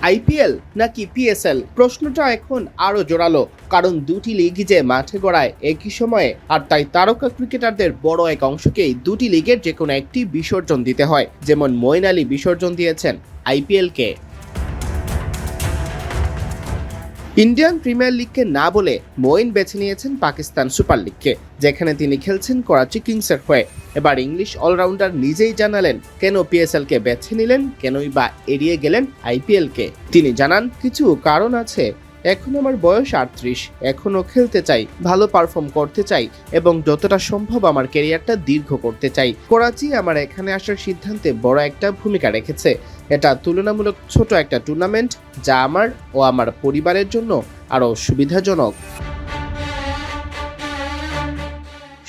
IPL নাকি PSL? প্রশ্নটা এখন আরো জোরালো, কারণ দুটি লিগই যে মাঠে গড়ায় একই সময়ে, আর তাই তারকা ক্রিকেটারদের বড় এক অংশকেই দুটি লিগের যে কোনো একটি বিসর্জন দিতে হয়। যেমন মঈন আলী বিসর্জন দিয়েছেন আইপিএলকে। ইন্ডিয়ান প্রিমিয়ার লিগকে না বলে মঈন বেছে নিয়েছেন পাকিস্তান সুপার লিগকে, যেখানে তিনি খেলছেন করাচি কিংসের হয়ে। এবার ইংলিশ অলরাউন্ডার নিজেই জানালেন কেন পিএসএলকে বেছে নিলেন, কেনই বা এড়িয়ে গেলেন আইপিএলকে। তিনি জানান, কিছু কারণ আছে। এখন আমার বয়স 38, এখনও খেলতে চাই, ভালো পারফর্ম করতে চাই এবং যতটা সম্ভব আমার ক্যারিয়ারটা দীর্ঘ করতে চাই। করাচি আমার এখানে আসার সিদ্ধান্তে বড় একটা ভূমিকা রেখেছে। এটা তুলনামূলক ছোট একটা টুর্নামেন্ট, যা আমার ও আমার পরিবারের জন্য আরও সুবিধাজনক।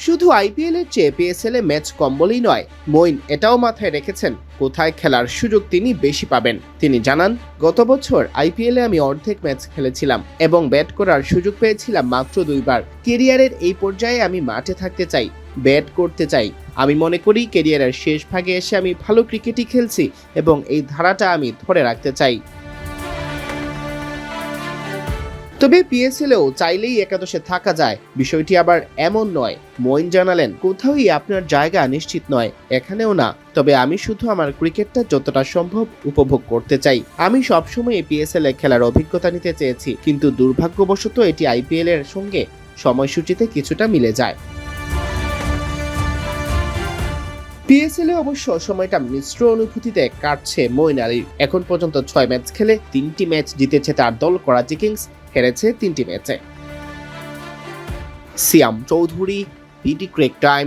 শুধু আইপিএল এর চেয়ে পিএসএল এ ম্যাচ কম বলেই নয়, মঈন এটাও মাথায় রেখেছেন কোথায় খেলার সুযোগ তিনি বেশি পাবেন। তিনি জানান, গত বছর আইপিএলে আমি অর্ধেক ম্যাচ খেলেছিলাম এবং ব্যাট করার সুযোগ পেয়েছিলাম মাত্র 2বার। কেরিয়ারের এই পর্যায়ে আমি মাঠে থাকতে চাই, ব্যাট করতে চাই। আমি মনে করি কেরিয়ারের শেষ ভাগে এসে আমি ভালো ক্রিকেটই খেলছি এবং এই ধারাটা আমি ধরে রাখতে চাই। তবে পিএসএলেও চাইলেই একাদশে থাকা যায়, বিষয়টি আবার এমন নয়। মঈন জানালেন, কোথাওই আপনার জায়গা নিশ্চিত নয়, এখানেও না। তবে আমি শুধু আমার ক্রিকেটটা যতটা সম্ভব উপভোগ করতে চাই। আমি সবসময় পিএসএল এ খেলার অভিজ্ঞতা নিতে চেয়েছি, কিন্তু দুর্ভাগ্যবশত এটি আইপিএল এর সঙ্গে সময়সূচিতে কিছুটা মিলে যায়। পিএসএল এ অবশ্য সময়টা মিশ্র অনুভূতিতে কাটছে মঈন আলীর। এখন পর্যন্ত 6 ম্যাচ খেলে 3টি ম্যাচ জিতেছে তার দল করাচি কিংস, হেরেছে 3টি ম্যাচে। সিয়াম চৌধুরী, বিডি ক্রিক টাইম।